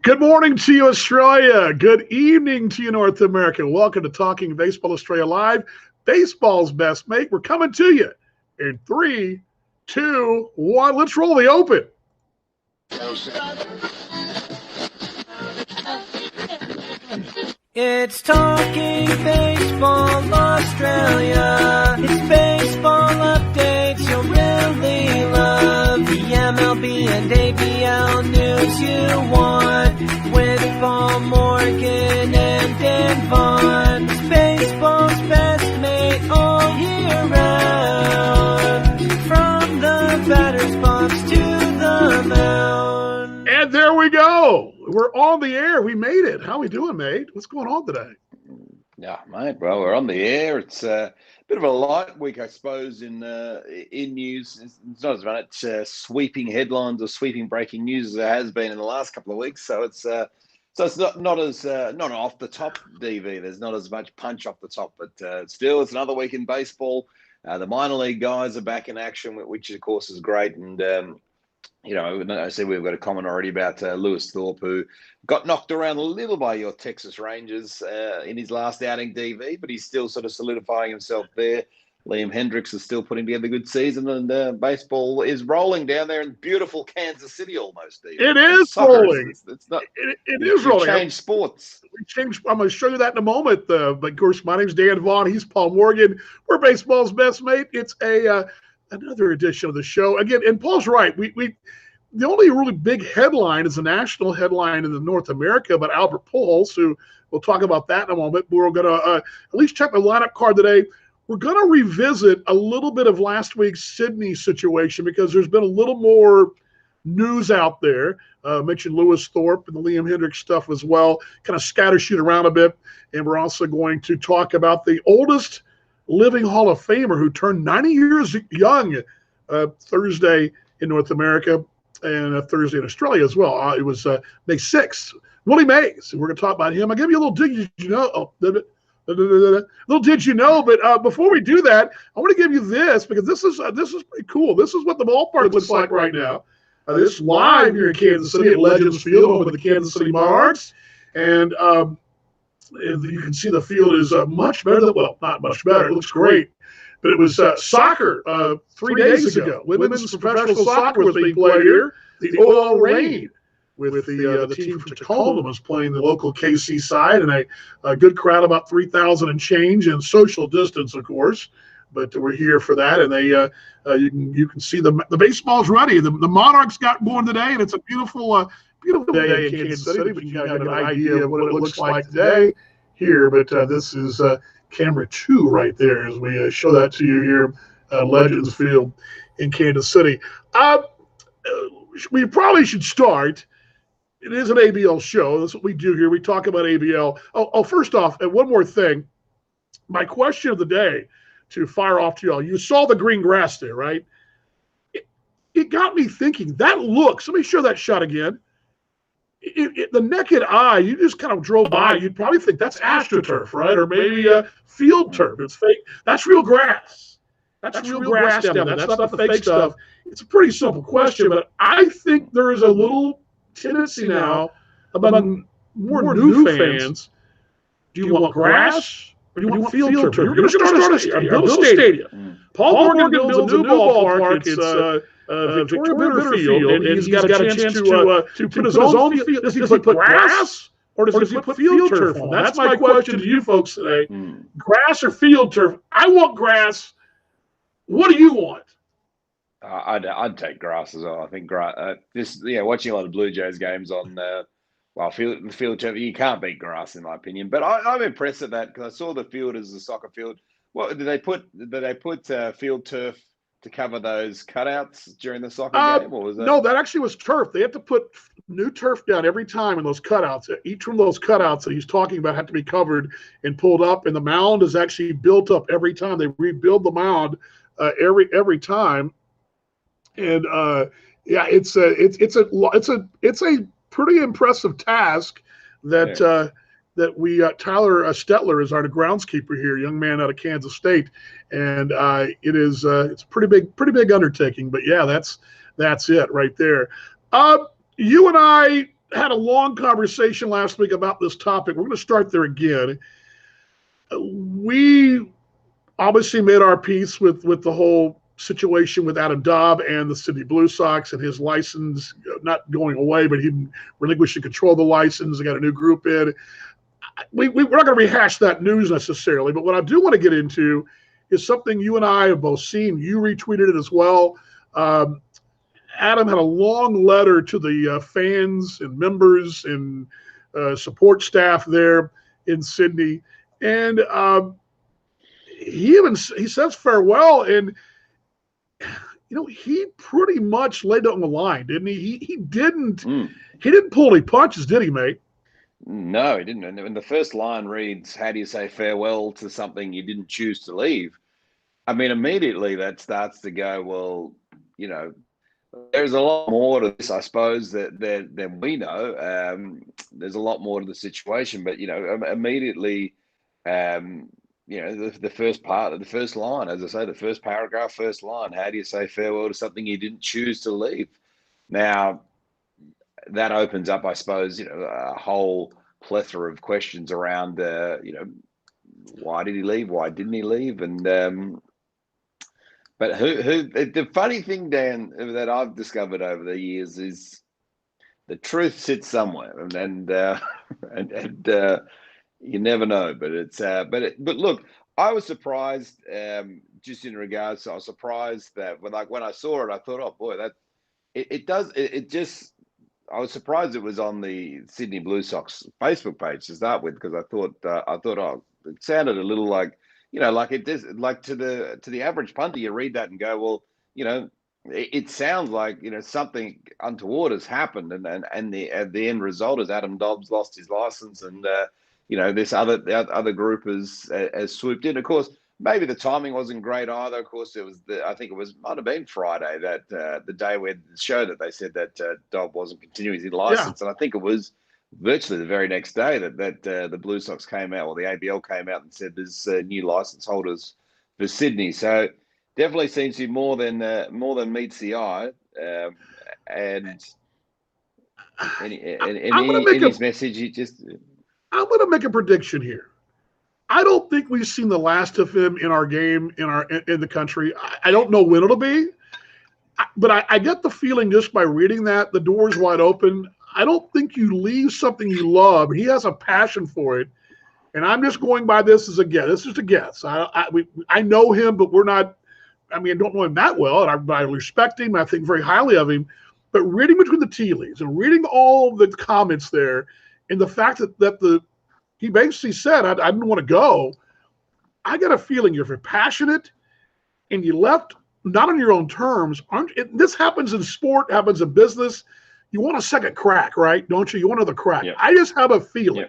Good morning to you, Australia. Good evening to you, North America. Welcome to Talking Baseball Australia Live, baseball's best mate. We're coming to you in 3, 2, 1. Let's roll the open. It's Talking Baseball Australia. It's baseball updates you'll really love. The MLB and ABL news you want. With Paul Morgan and Dan Vaughn. It's baseball's best mate all year round. From the batter's box to the mound. And there we go. We're on the air. We made it. How we doing, mate? What's going on today? Yeah, mate. Well, we're on the air. It's a bit of a light week, I suppose, in news. It's not as much sweeping headlines or sweeping breaking news as there has been in the last couple of weeks. So it's not as not off the top, DV. There's not as much punch off the top, but still, it's another week in baseball. The minor league guys are back in action, which of course is great, and I said we've got a comment already about Lewis Thorpe, who got knocked around a little by your Texas Rangers in his last outing, DV, but he's still sort of solidifying himself there. Liam Hendricks is still putting together a good season, and baseball is rolling down there in beautiful Kansas City almost, DV. It is rolling. It's not. It is rolling. Change sports. I'm going to show you that in a moment. But of course, my name's Dan Vaughn. He's Paul Morgan. We're baseball's best mate. It's another edition of the show again. And Paul's right. The only really big headline is a national headline in North America about Albert Pujols, who we'll talk about that in a moment. We're going to at least check the lineup card today. We're going to revisit a little bit of last week's Sydney situation because there's been a little more news out there. Mentioned Lewis Thorpe and the Liam Hendricks stuff as well. Kind of scattershoot around a bit. And we're also going to talk about the oldest living Hall of Famer who turned 90 years young Thursday in North America and Thursday in Australia as well. It was May 6th. Willie Mays. We're going to talk about him. I'll give you a little did you know. Little did you know, but before we do that, I want to give you this because this is pretty cool. This is what the ballpark looks like right now. This is live here in Kansas City at Legends Field, home of the Kansas City Monarchs, and you can see the field is much better than, well, not much better. It looks great. But it was soccer 3 days ago. Women's professional soccer was being played here. The OL Reign with the team from Tacoma was playing the local KC side, and a good crowd, about 3,000 and change, and social distance, of course. But we're here for that, and you can see the baseball's ready. The Monarchs got going today, and it's a beautiful day in Kansas City. But you got an idea of what it looks like today here. But this is camera 2 right there as we show that to you here at Legends Field in Kansas City. We probably should start. It is an ABL show. That's what we do here. We talk about ABL. First off, and one more thing. My question of the day to fire off to y'all. You saw the green grass there, right? It got me thinking. That looks, let me show that shot again. The naked eye, you just kind of drove by, you'd probably think that's AstroTurf, right? Or maybe field turf. It's fake. That's real grass. That's real grass down there. That's not the fake stuff. It's a pretty simple question, but I think there is a little tendency now among more new fans. Do you want grass or do you want field turf? You're going to start a stadium. Paul Morgan builds a new ballpark. It's Victoria Field, and he's got a chance to put his own field. Does he put grass or does he put field turf on? That's my question to you folks today. Grass or field turf? I want grass. What do you want? I'd take grass as well. I think watching a lot of Blue Jays games on field turf, you can't beat grass in my opinion. But I'm impressed at that because I saw the field as a soccer field. What did they put? Did they put field turf to cover those cutouts during the soccer game? Or was that? No, that actually was turf. They had to put new turf down every time in those cutouts. Each one of those cutouts that he's talking about had to be covered and pulled up, and the mound is actually built up every time. They rebuild the mound every time. And it's a pretty impressive task that Tyler Stetler is our groundskeeper here, young man out of Kansas State, and it's a pretty big undertaking. But yeah, that's it right there. You and I had a long conversation last week about this topic. We're going to start there again. We obviously made our peace with the whole situation with Adam Dobb and the Sydney Blue Sox and his license not going away, but he relinquished control of the license. They got a new group in. We're not going to rehash that news necessarily, but what I do want to get into is something you and I have both seen. You retweeted it as well. Adam had a long letter to the fans and members and support staff there in Sydney, and he says farewell, and he pretty much laid it on the line, didn't he? He didn't pull any punches, did he, mate? No, he didn't. And the first line reads, "How do you say farewell to something you didn't choose to leave?" I mean, immediately that starts to go, well, there's a lot more to this, I suppose, than we know. There's a lot more to the situation, but immediately, the first part of the first line, as I say, the first paragraph, first line. How do you say farewell to something you didn't choose to leave? Now, that opens up, I suppose, a whole plethora of questions around, why did he leave? Why didn't he leave? And but the funny thing, Dan, that I've discovered over the years is the truth sits somewhere, and you never know. But it's but look, I was surprised, just in regards to, I was surprised that when I saw it, I thought, oh boy, that it just. I was surprised it was on the Sydney Blue Sox Facebook page to start with, because I thought, oh, it sounded a little like, like it does, like to the average punter, you read that and go, well, it sounds like, something untoward has happened, and the end result is Adam Dobbs lost his license, and this other group has swooped in. Of course, maybe the timing wasn't great either. Of course, it was might have been Friday, that the day where the show that they said that Dobb wasn't continuing his license, and I think it was virtually the very next day that the Blue Sox came out, or the ABL came out and said there's new license holders for Sydney. So definitely seems to be more than meets the eye. And in his message, he just. I'm going to make a prediction here. I don't think we've seen the last of him in our game in the country. I don't know when it'll be, but I get the feeling just by reading that the door's wide open. I don't think you leave something you love. He has a passion for it, and I'm just going by this as a guess. This is a guess. I know him, but we're not. I mean, I don't know him that well, and I respect him. I think very highly of him. But reading between the tea leaves and reading all the comments there, and the fact that he basically said, I didn't want to go. I got a feeling if you're passionate and you left not on your own terms, this happens in sport, happens in business. You want a second crack, right? Don't you? You want another crack. Yep. I just have a feeling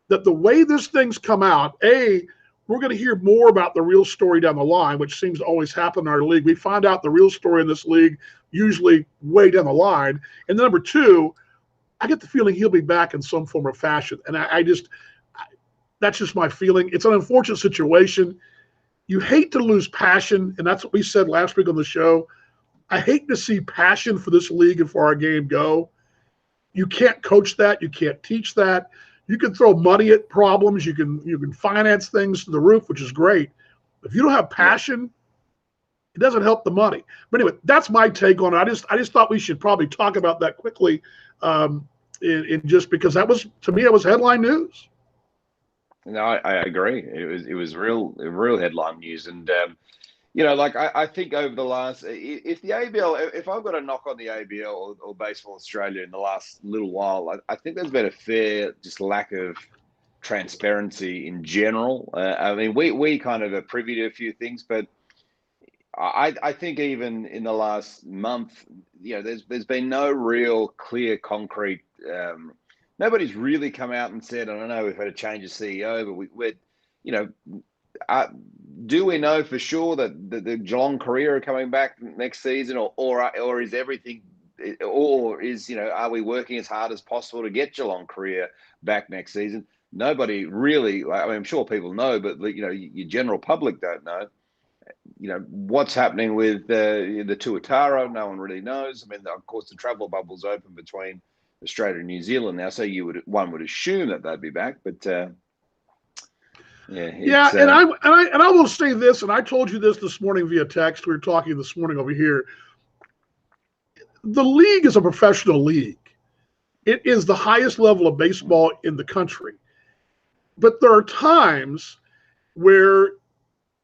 that the way this thing's come out, we're going to hear more about the real story down the line, which seems to always happen in our league. We find out the real story in this league usually way down the line. And number two, I get the feeling he'll be back in some form or fashion. And that's just my feeling. It's an unfortunate situation. You hate to lose passion, and that's what we said last week on the show. I hate to see passion for this league and for our game go. You can't coach that. You can't teach that. You can throw money at problems. You can finance things to the roof, which is great. If you don't have passion, it doesn't help the money. But anyway, that's my take on it. I just thought we should probably talk about that quickly, in just because that was, to me, it was headline news. No, I agree. It was real headline news, and I think over the last, if the ABL, if I've got a knock on the ABL or Baseball Australia in the last little while, I think there's been a fair just lack of transparency in general. I mean, we kind of are privy to a few things, but I think even in the last month, there's been no real clear, concrete. Nobody's really come out and said, I don't know, we've had a change of CEO, but do we know for sure that the Geelong Career are coming back next season, or is everything, or is, are we working as hard as possible to get Geelong Career back next season? Nobody really, I mean, I'm sure people know, but your general public don't know. What's happening with the Tuatara, no one really knows. I mean, of course, the travel bubble's open between Australia and New Zealand now. So one would assume that they'd be back, but yeah. And I will say this, and I told you this morning via text. We were talking this morning over here. The league is a professional league. It is the highest level of baseball in the country. But there are times where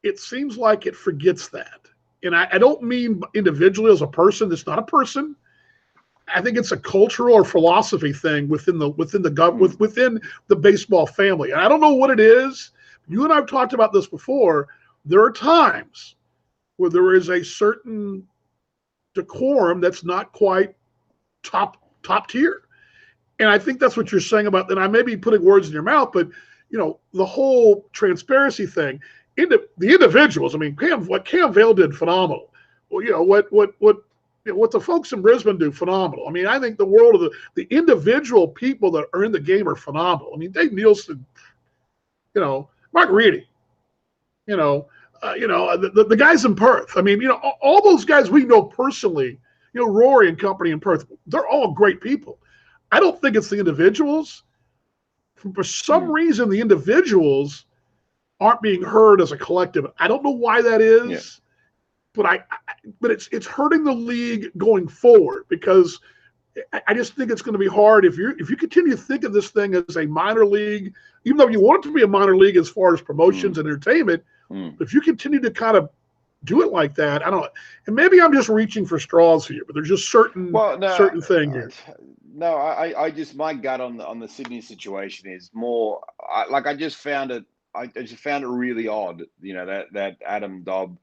it seems like it forgets that. And I don't mean individually as a person. It's not a person. I think it's a cultural or philosophy thing within the baseball family. And I don't know what it is. You and I have talked about this before. There are times where there is a certain decorum that's not quite top tier. And I think that's what you're saying about, and I may be putting words in your mouth, but the whole transparency thing, the individuals. I mean, what Cam Vale did, phenomenal. Well, what the folks in Brisbane do, phenomenal. I mean, I think the world of the individual people that are in the game are phenomenal. I mean, Dave Nielsen, Mark Reedy, the guys in Perth. I mean, all those guys we know personally, Rory and company in Perth, they're all great people. I don't think it's the individuals. For some reason, the individuals aren't being heard as a collective. I don't know why that is, but it's hurting the league going forward, because I just think it's going to be hard if you continue to think of this thing as a minor league, even though you want it to be a minor league as far as promotions and entertainment. If you continue to kind of do it like that, I don't know. And maybe I'm just reaching for straws here, but there's just certain thing here. No, I just, my gut on the Sydney situation is more I just found it really odd, that Adam Dobb,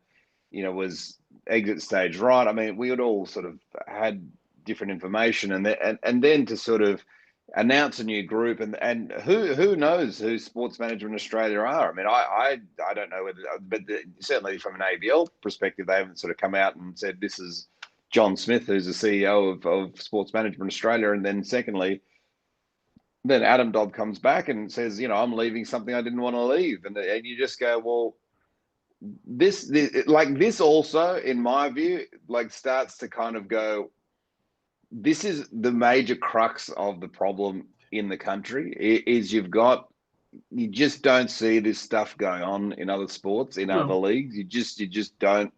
was exit stage right. I mean, we had all sort of had different information, and then to sort of announce a new group, and who knows who Sports Management Australia are. I mean, I don't know whether, but certainly from an ABL perspective, they haven't sort of come out and said this is John Smith, who's the CEO of Sports Management Australia, and then secondly, then Adam Dobb comes back and says, I'm leaving something I didn't want to leave, and you just go, well, this also, in my view, starts to kind of go, this is the major crux of the problem in the country, is you just don't see this stuff going on in other sports, in other leagues. You just don't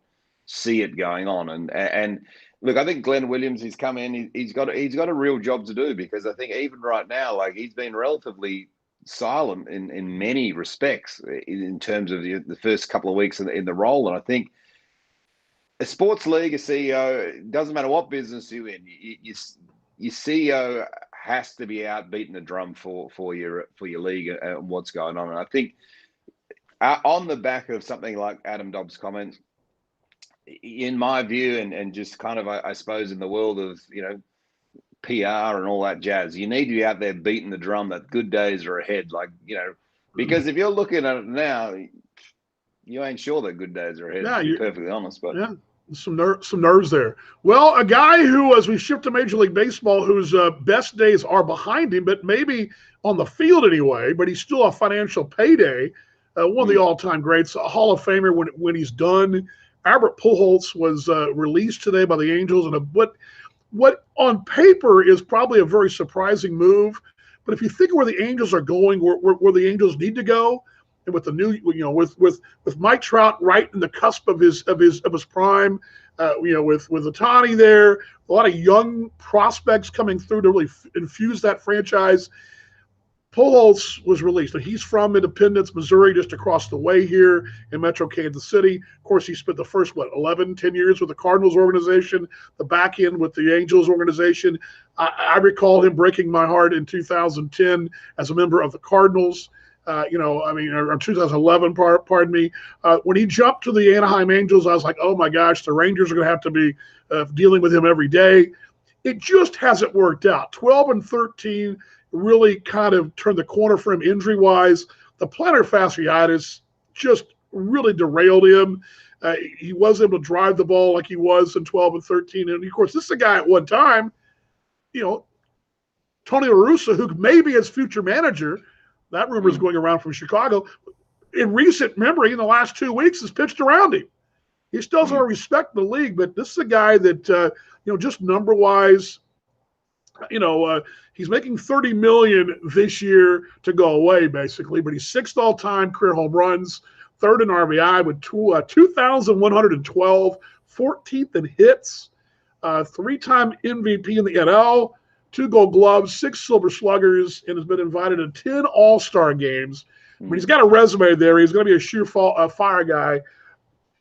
see it going on. And look, I think Glenn Williams, he's come in, he's got a real job to do, because I think even right now, he's been relatively silent in many respects in terms of the first couple of weeks in the role. And I think a sports league, a CEO, doesn't matter what business you're in, your CEO has to be out beating the drum for your league and what's going on. And I think on the back of something like Adam Dobbs' comments, in my view, and just kind of, I suppose, in the world of, PR and all that jazz, you need to be out there beating the drum that good days are ahead. Because if you're looking at it now, you ain't sure that good days are ahead, to be perfectly honest. But some nerves there. Well, a guy who, as we shift to Major League Baseball, whose best days are behind him, but maybe on the field anyway, but he's still a financial payday, one of the all-time greats, a Hall of Famer when he's done. Albert Pujols was released today by the Angels, and what on paper is probably a very surprising move. But if you think of where the Angels are going, where the Angels need to go, and with the new, with Mike Trout right in the cusp of his prime, with Ohtani there, a lot of young prospects coming through to really infuse that franchise. Pujols was released. Now, he's from Independence, Missouri, just across the way here in Metro Kansas City. Of course, he spent the first, 10 years with the Cardinals organization, the back end with the Angels organization. I recall him breaking my heart in 2010 as a member of the Cardinals. Or 2011, pardon me. When he jumped to the Anaheim Angels, I was like, oh my gosh, the Rangers are going to have to be dealing with him every day. It just hasn't worked out. 12-13 really kind of turned the corner for him injury-wise. The plantar fasciitis just really derailed him. He wasn't able to drive the ball like he was in 12 and 13. And, of course, this is a guy at one time, Tony La Russa, who may be his future manager. That rumor is going around from Chicago. In recent memory, in the last 2 weeks, has pitched around him. He still has a lot of respect in the league, but this is a guy that, just number-wise, He's making $30 million this year to go away, basically, but he's sixth all-time career home runs, third in RBI with 2,112, 14th in hits, three-time MVP in the NL, 2 Gold Gloves, 6 Silver Sluggers, and has been invited to 10 All-Star games. I mean, he's got a resume there. He's going to be a fire guy.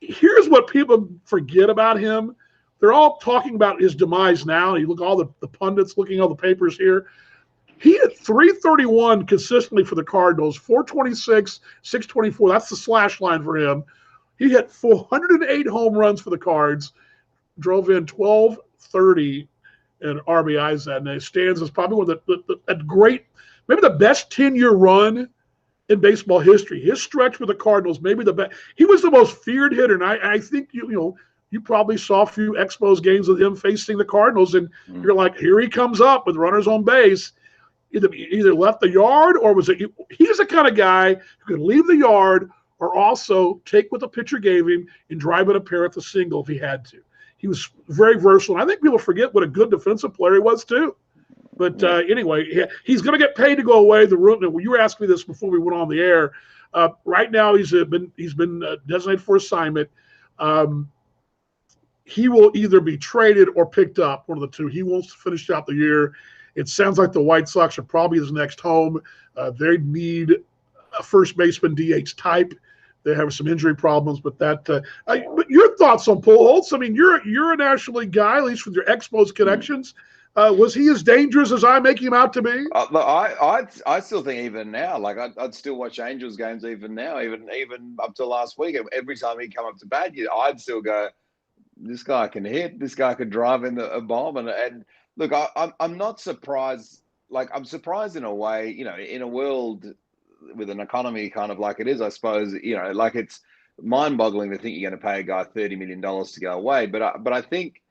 Here's what people forget about him. They're all talking about his demise now. You look all the pundits looking at all the papers here. He hit 331 consistently for the Cardinals, 426, 624. That's the slash line for him. He hit 408 home runs for the Cards, drove in 1230 and RBIs that night. Stands as probably one of the great, maybe the best 10-year run in baseball history. His stretch with the Cardinals, maybe the best. He was the most feared hitter, and I think you probably saw a few Expos games of him facing the Cardinals, and you're like, here he comes up with runners on base. Either left the yard or was it? He's the kind of guy who could leave the yard or also take what the pitcher gave him and drive it a pair at the single if he had to. He was very versatile. I think people forget what a good defensive player he was too. But anyway, he's going to get paid to go away. You were asking me this before we went on the air. Right now, he's been designated for assignment. He will either be traded or picked up, one of the two. He wants to finish out the year. It sounds like the White Sox are probably his next home. They need a first baseman DH type. They have some injury problems, but but your thoughts on Pujols? I mean, you're a National League guy, at least with your Expos connections. Was he as dangerous as I make him out to be? I still think even now, like I'd still watch Angels games even now, even up to last week. Every time he'd come up to bat, I'd still go, this guy can hit. This guy could drive in a bomb. And look, I'm not surprised. Like, I'm surprised in a way, in a world with an economy kind of like it is, I suppose, like it's mind-boggling to think you're going to pay a guy $30 million to go away. But I think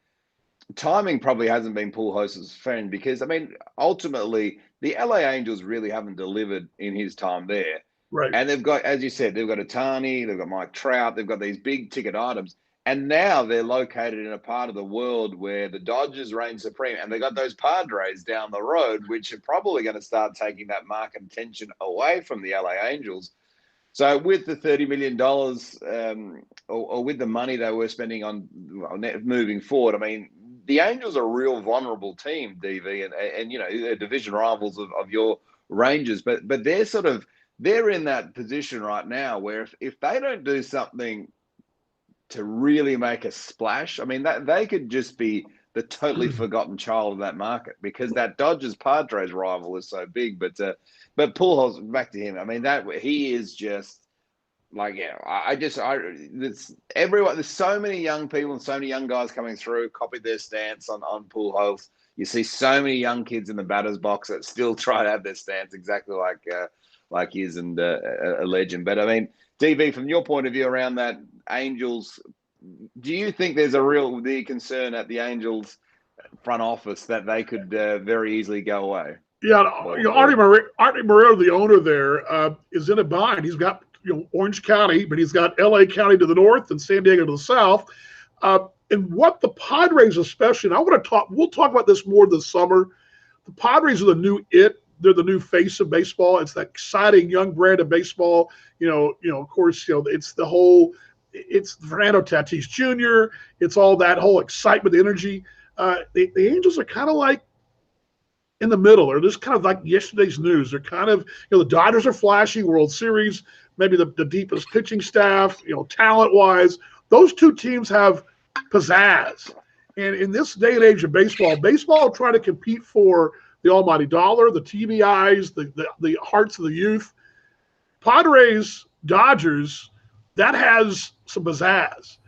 timing probably hasn't been Pujols's friend because, I mean, ultimately, the LA Angels really haven't delivered in his time there. Right. And they've got, as you said, they've got Ohtani, they've got Mike Trout, they've got these big ticket items. And now they're located in a part of the world where the Dodgers reign supreme, and they got those Padres down the road, which are probably going to start taking that market attention away from the LA Angels. So with the $30 million or with the money they were spending on moving forward, I mean, the Angels are a real vulnerable team, DV, and they're division rivals of your Rangers, but they're in that position right now where if they don't do something to really make a splash, I mean, that they could just be the totally forgotten child of that market because that Dodgers-Padres rival is so big. But Pujols, back to him. I mean, he is just like, everyone. There's so many young people and so many young guys coming through, copied their stance on Pujols. You see so many young kids in the batter's box that still try to have their stance exactly like his, and a legend. But I mean, DB, from your point of view around that Angels, do you think there's the concern at the Angels front office that they could very easily go away? Yeah, Artie Moreno, the owner there, is in a bind. He's got Orange County, but he's got LA County to the north and San Diego to the south. And what the Padres especially, and we'll talk about this more this summer. The Padres are the new it. They're the new face of baseball. It's that exciting young brand of baseball. Of course, it's Fernando Tatis Jr. It's all that whole excitement, the energy. The Angels are kind of like in the middle. They're just kind of like yesterday's news. They're kind of, the Dodgers are flashy, World Series, maybe the deepest pitching staff, talent-wise. Those two teams have pizzazz. And in this day and age of baseball trying to compete for the almighty dollar, the TBIs, the hearts of the youth. Padres, Dodgers, that has some pizzazz.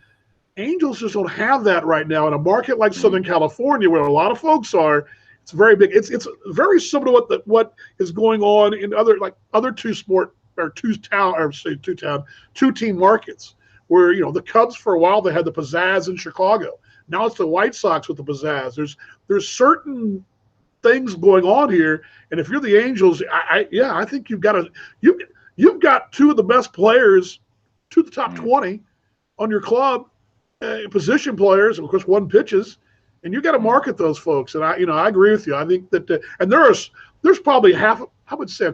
Angels just don't have that right now in a market like Southern California, where a lot of folks are. It's very big. It's very similar to what is going on in other two-team markets, where the Cubs for a while they had the pizzazz in Chicago. Now it's the White Sox with the pizzazz. There's certain things going on here, and if you're the Angels, I think you've got two of the best players, two of the top 20 on your club, position players. Of course, one pitches, and you got to market those folks. And I agree with you. I think that, and there's probably I would say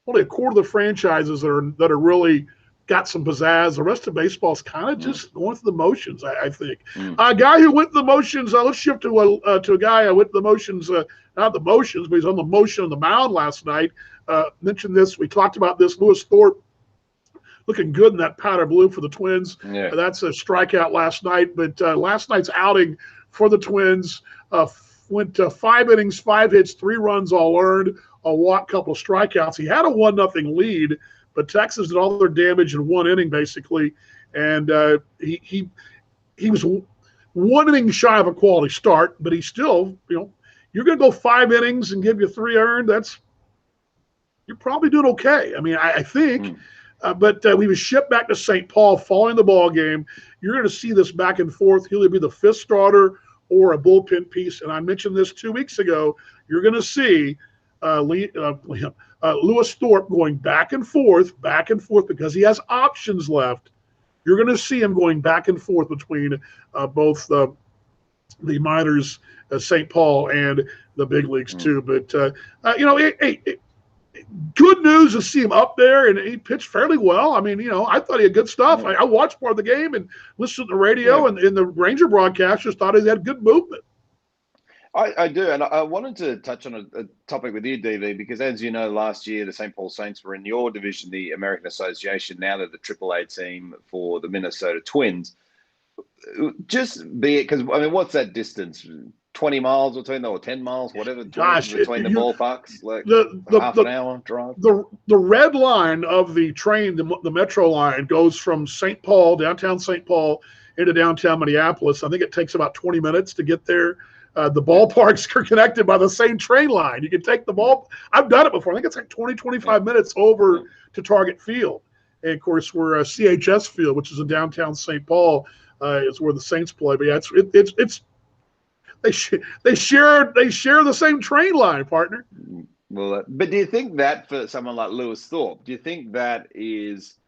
only a quarter of the franchises that are really got some pizzazz. The rest of baseball is kind of just going through the motions, I think. A guy who went through the motions, let's shift to a guy who went through the motions, not the motions, but he's on the motion on the mound last night. Mentioned this, we talked about this, Lewis Thorpe looking good in that powder blue for the Twins. Yeah. That's a strikeout last night, but last night's outing for the Twins went 5 innings, 5 hits, 3 runs all earned, a walk, couple of strikeouts. He had a 1-0 lead, but Texas did all their damage in 1 inning basically, and he was 1 inning shy of a quality start, but he still, you're going to go 5 innings and give you 3 earned. You're probably doing okay. I mean, I think. But we was shipped back to St. Paul following the ball game. You're going to see this back and forth. He'll either be the 5th starter or a bullpen piece. And I mentioned this 2 weeks ago. You're going to see Lewis Thorpe going back and forth because he has options left. You're going to see him going back and forth between both the minors, St. Paul, and the big leagues too. But good news to see him up there, and he pitched fairly well. I mean, I thought he had good stuff. I watched part of the game and listened to the radio, and the Ranger broadcasters thought he had good movement. I do, and I wanted to touch on a topic with you, DV, because as you know, last year the St. Paul Saints were in your division, the American Association. Now they're the AAA team for the Minnesota Twins. Because what's that distance? 20 miles between them, or 10 miles, whatever, between the ballparks, like half an hour drive. The red line of the train, the metro line, goes from St. Paul, downtown St. Paul, into downtown Minneapolis. I think it takes about 20 minutes to get there. The ballparks are connected by the same train line. You can take the ball. I've done it before. I think it's like 20, 25 minutes over to Target Field. And, of course, we're CHS Field, which is in downtown St. Paul, is where the Saints play. But, yeah, it's they share the same train line, partner. Well, but do you think that for someone like Lewis Thorpe, do you think that is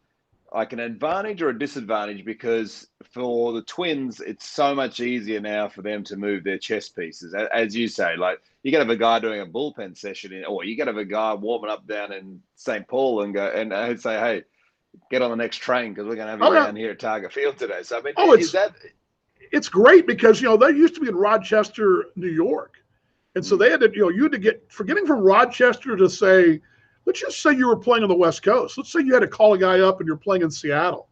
like an advantage or a disadvantage? Because for the Twins, it's so much easier now for them to move their chess pieces. As you say, like you got to have a guy doing a bullpen session, or you got to have a guy warming up down in St. Paul and go and say, hey, get on the next train because we're going to have you down here at Target Field today. So, I mean, it's great because, they used to be in Rochester, New York. And so they had to, you had to get, for getting from Rochester to say, let's just say you were playing on the West Coast. Let's say you had to call a guy up and you're playing in Seattle.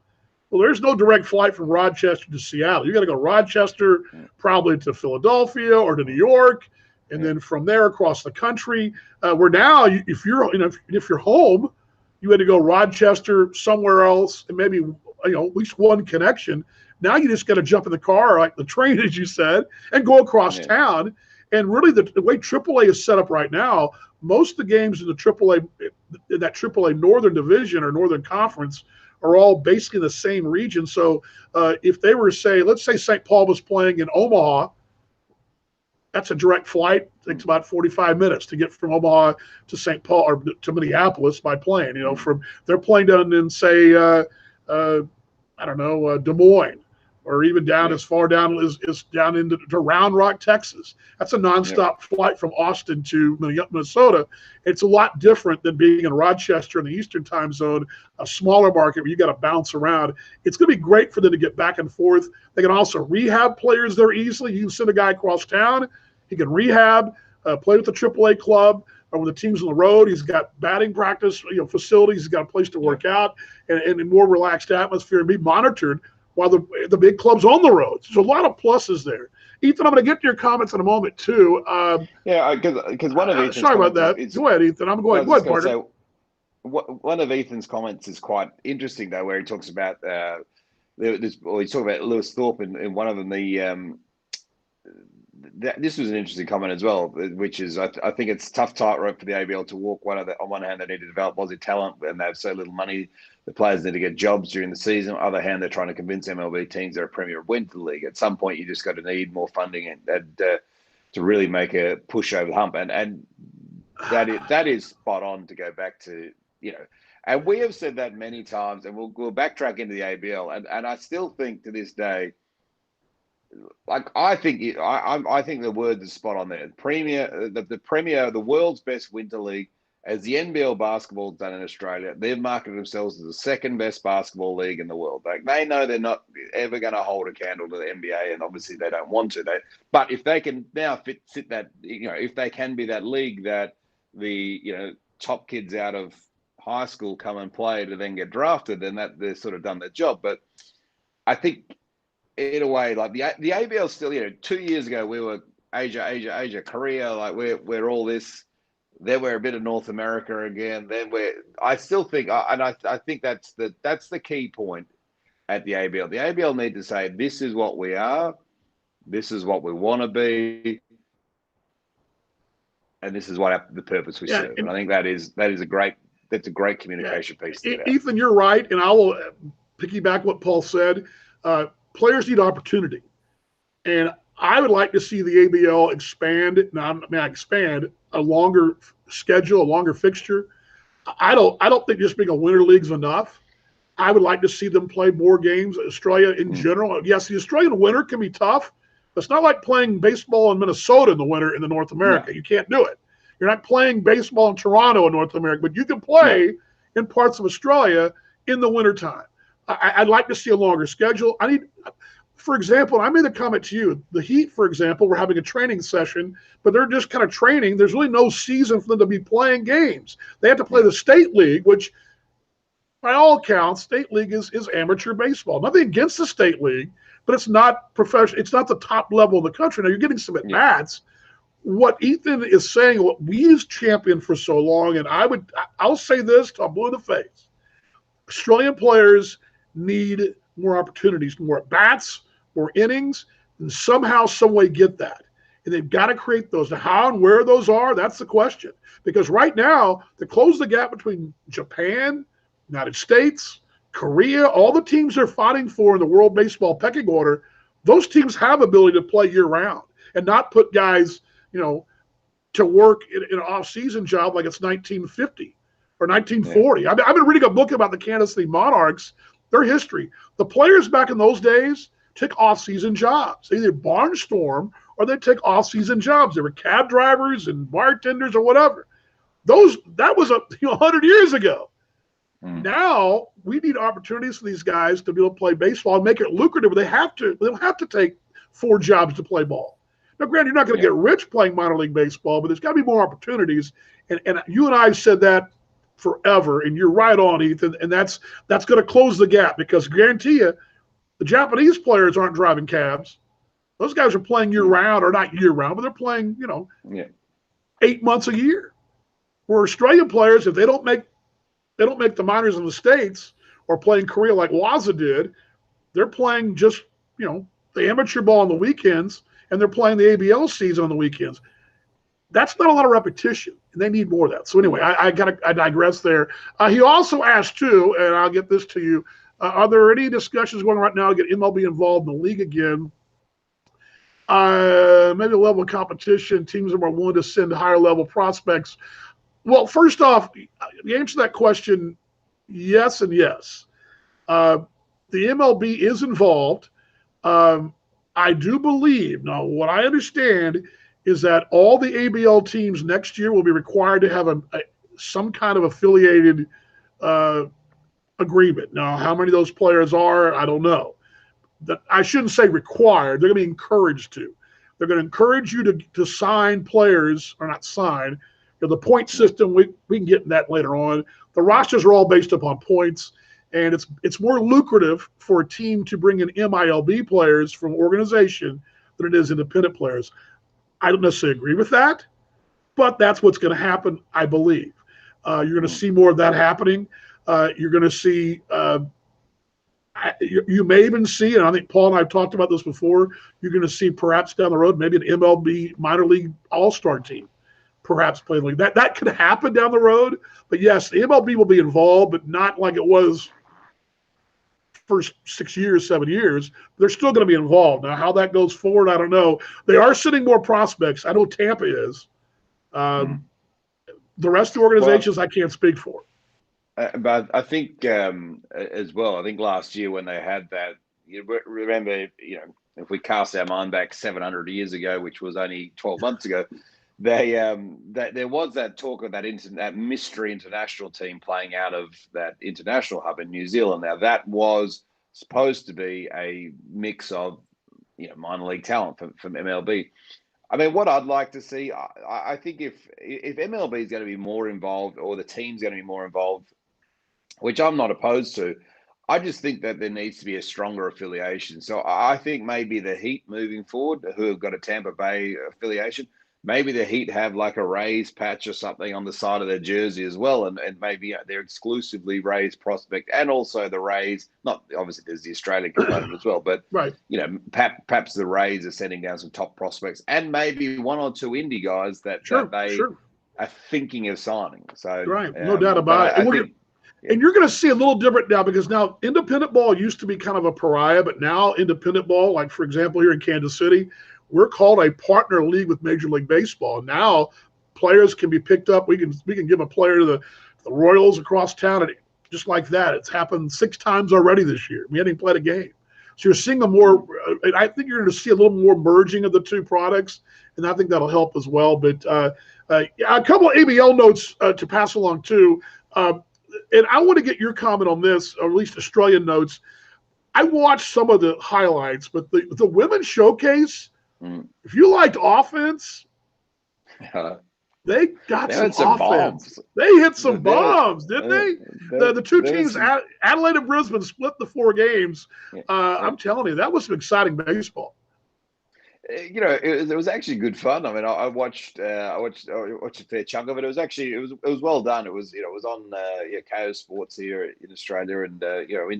Well, there's no direct flight from Rochester to Seattle. You got to go Rochester, probably to Philadelphia or to New York. And then from there across the country, where now if you're home, you had to go Rochester, somewhere else, and maybe, at least one connection. Now you just got to jump in the car, like the train, as you said, and go across town. And really, the way AAA is set up right now, most of the games in that AAA Northern Division or Northern Conference are all basically the same region. So if they were, let's say St. Paul was playing in Omaha, that's a direct flight. It takes about 45 minutes to get from Omaha to St. Paul or to Minneapolis by plane. They're playing down in, say, Des Moines, or even down as far down as down into Round Rock, Texas. That's a nonstop flight from Austin to Minnesota. It's a lot different than being in Rochester in the Eastern time zone, a smaller market where you got to bounce around. It's going to be great for them to get back and forth. They can also rehab players there easily. You send a guy across town, he can rehab, play with the AAA club, or when the team's on the road, he's got batting practice, facilities, he's got a place to work out, and a more relaxed atmosphere, and be monitored while the big club's on the road. There's a lot of pluses there. Ethan, I'm going to get to your comments in a moment, too. Because one of Ethan's sorry about that. Go ahead, Ethan. I'm going. Go ahead, partner. One of Ethan's comments is quite interesting, though, where he talks about he's talking about Lewis Thorpe in one of them. This was an interesting comment as well, which is I think it's tough tightrope for the ABL to walk. On one hand, they need to develop Aussie talent, and they have so little money. The players need to get jobs during the season. On the other hand, they're trying to convince MLB teams they're a premier win to the league. At some point, you just got to need more funding and to really make a push over the hump. And that is spot on to go back to, and we have said that many times, and we'll backtrack into the ABL. And I still think to this day, like I think I think the word is spot on there. The Premier, the world's best winter league, as the NBL basketball done in Australia, they've marketed themselves as the second best basketball league in the world. Like they know they're not ever going to hold a candle to the NBA, and obviously they don't want to. But if they can now fit that, if they can be that league that the top kids out of high school come and play to then get drafted, then that they've sort of done their job. But I think in a way, like the ABL still, 2 years ago we were Asia, Korea, like we're all this. Then we're a bit of North America again. Then I still think, and I think that's the key point at the ABL. The ABL need to say, this is what we are, this is what we want to be, and this is what the purpose we serve. And I think that's a great communication piece. Ethan, you're right, and I will piggyback what Paul said. Players need opportunity, and I would like to see the ABL expand a longer schedule, a longer fixture. I don't think just being a winter league is enough. I would like to see them play more games. Australia in general. Yes, the Australian winter can be tough. But it's not like playing baseball in Minnesota in the winter in the North America. No. You can't do it. You're not playing baseball in Toronto in North America, but you can play in parts of Australia in the wintertime. I'd like to see a longer schedule. For example, I made a comment to you, the Heat, for example, we're having a training session, but they're just kind of training. There's really no season for them to be playing games. They have to play the State League, which by all accounts, State League is amateur baseball. Nothing against the State League, but it's not professional. It's not the top level in the country. Now, you're getting some at-bats. What Ethan is saying, what we've championed for so long, and I'll say this till I'm blue in the face. Australian players need more opportunities, more at-bats, more innings, and somehow, some way get that. And they've got to create those. Now, how and where those are, that's the question. Because right now, to close the gap between Japan, United States, Korea, all the teams they're fighting for in the World Baseball pecking order, those teams have ability to play year-round and not put guys, to work in an off-season job like it's 1950 or 1940. Yeah. I've been reading a book about the Kansas City Monarchs, their history. The players back in those days took off-season jobs. They either barnstorm or they take off-season jobs. They were cab drivers and bartenders or whatever. That was 100 years ago. Now we need opportunities for these guys to be able to play baseball and make it lucrative. They don't have to take 4 jobs to play ball. Now, granted, you're not going to get rich playing minor league baseball, but there's got to be more opportunities. And you and I have said that forever, and you're right on, Ethan. And that's going to close the gap because I guarantee you, the Japanese players aren't driving cabs. Those guys are playing year-round, or not year-round, but they're playing, 8 months a year. Where Australian players, if they don't make the minors in the States or play in Korea like Waza did, they're playing just, the amateur ball on the weekends, and they're playing the ABL season on the weekends. That's not a lot of repetition, and they need more of that. So anyway, I digress there. He also asked too, and I'll get this to you, are there any discussions going right now to get MLB involved in the league again? Maybe a level of competition, teams are more willing to send higher level prospects. Well, first off, the answer to that question, yes and yes. The MLB is involved. I do believe, now what I understand is that all the ABL teams next year will be required to have some kind of affiliated agreement. Now, how many of those players are, I don't know. I shouldn't say required. They're going to be encouraged to. They're going to encourage you to sign players, or not sign. The point system, we can get in that later on. The rosters are all based upon points, and it's more lucrative for a team to bring in MILB players from organization than it is independent players. I don't necessarily agree with that, but that's what's going to happen, I believe. You're going to see more of that happening. You're going to see you may even see, and I think Paul and I have talked about this before, you're going to see perhaps down the road maybe an MLB minor league all-star team perhaps play the league. That could happen down the road, but yes, the MLB will be involved, but not like it was first 6 years, 7 years. They're still going to be involved. Now, how that goes forward, I don't know. They are sending more prospects. I know Tampa is. The rest of the organizations I can't speak for. But I think as well, I think last year when they had that, you remember, if we cast our mind back 700 years ago, which was only 12 months ago, that there was that talk of that mystery international team playing out of that international hub in New Zealand. Now that was supposed to be a mix of minor league talent from MLB. I mean, what I'd like to see, I think if MLB is going to be more involved, or the team's going to be more involved, which I'm not opposed to, I just think that there needs to be a stronger affiliation. So I think maybe the Heat moving forward, who have got a Tampa Bay affiliation, maybe the Heat have like a Rays patch or something on the side of their jersey as well, and maybe they're exclusively Rays prospect, and also the Rays. Not obviously there's the Australian component as well, but right. Perhaps the Rays are sending down some top prospects, and maybe one or two indie guys that they are thinking of signing. So right, no doubt about it. And you're going to see a little different now, because now independent ball used to be kind of a pariah, but now independent ball, like for example here in Kansas City, we're called a partner league with Major League Baseball. Now players can be picked up. We can give a player to the Royals across town, and just like that. It's happened 6 times already this year. We haven't even played a game. So you're seeing I think you're going to see a little more merging of the two products, and I think that'll help as well. But a couple of ABL notes to pass along too. And I want to get your comment on this, or at least Australian notes. I watched some of the highlights, but the women's showcase, if you liked offense, they got some offense. Bombs. They hit some bombs, didn't they? The two teams, Adelaide and Brisbane, split the 4 games. I'm telling you, that was some exciting baseball. It was actually good fun. I mean, I watched a fair chunk of it. It was well done. It was on KO Sports here in Australia, and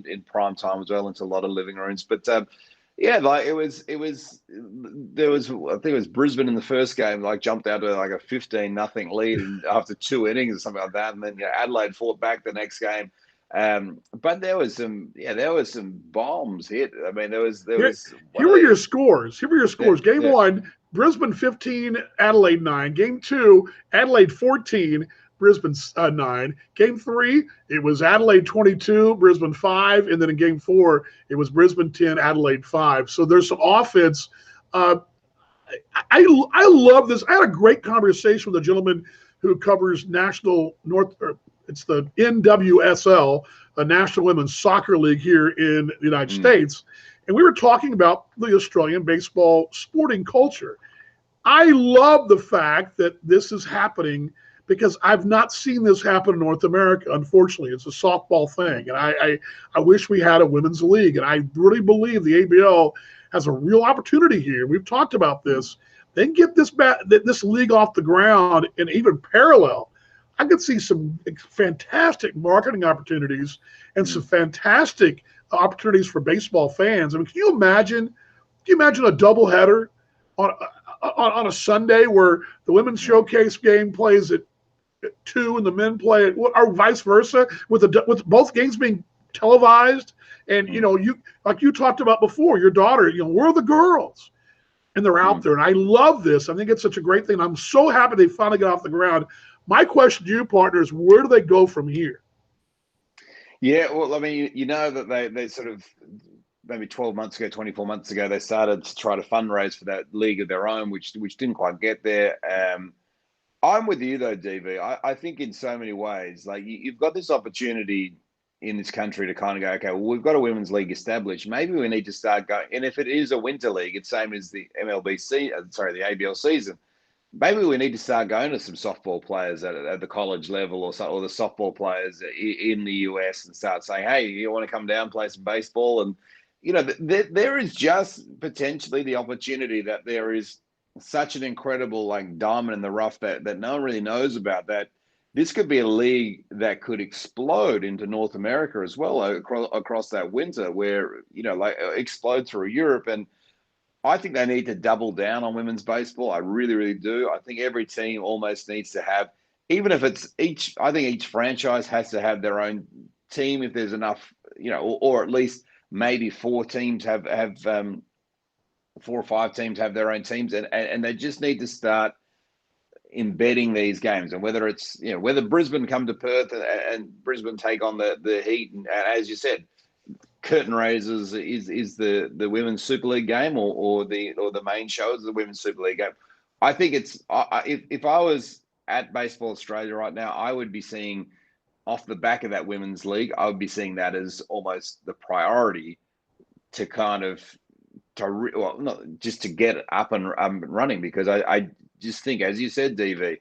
in prime time as well, into a lot of living rooms. But there was I think it was Brisbane in the first game, like jumped out to like a 15-0 lead after 2 innings or something like that, and then Adelaide fought back the next game. But there was some bombs hit. I mean, here were your scores. Game 1, Brisbane 15, Adelaide 9. Game 2, Adelaide 14, Brisbane 9. Game 3, it was Adelaide 22, Brisbane 5, and then in Game 4, it was Brisbane 10, Adelaide 5. So there's some offense. I love this. I had a great conversation with a gentleman who covers it's the NWSL, a National Women's Soccer League here in the United States. And we were talking about the Australian baseball sporting culture. I love the fact that this is happening, because I've not seen this happen in North America, unfortunately. It's a softball thing. And I wish we had a women's league. And I really believe the ABL has a real opportunity here. We've talked about this. They can get this league off the ground, and even parallel. I could see some fantastic marketing opportunities and some fantastic opportunities for baseball fans. I mean, can you imagine a doubleheader on a Sunday where the women's showcase game plays at 2 and the men play or vice versa, with both games being televised? And you talked about before, your daughter, where are the girls? And they're out there, and I love this. I think it's such a great thing. I'm so happy they finally got off the ground. My question to you, partner, is where do they go from here? Yeah, well, I mean, that they sort of maybe 12 months ago, 24 months ago, they started to try to fundraise for that league of their own, which didn't quite get there. I'm with you though, DV. I think in so many ways, like you've got this opportunity in this country to kind of go, okay, well, we've got a women's league established. Maybe we need to start going. And if it is a winter league, it's same as the the ABL season. Maybe we need to start going to some softball players at the college level, or the softball players in the US, and start saying, hey, you want to come down, play some baseball? And, there is just potentially the opportunity that there is such an incredible diamond in the rough that no one really knows about, that this could be a league that could explode into North America as well across that winter, where, explode through Europe. And I think they need to double down on women's baseball. I really, really do. I think every team almost needs to have, even if it's I think each franchise has to have their own team if there's enough, or at least maybe 4 teams have 4 or 5 teams have their own teams, and they just need to start embedding these games. And whether it's, whether Brisbane come to Perth and Brisbane take on the Heat, and as you said, curtain raisers is the Women's Super League game or the main show is the Women's Super League game. I think it's if I was at Baseball Australia right now, I would be seeing off the back of that women's league, I would be seeing that as almost the priority to kind of not just to get up and running, because I just think, as you said, DV,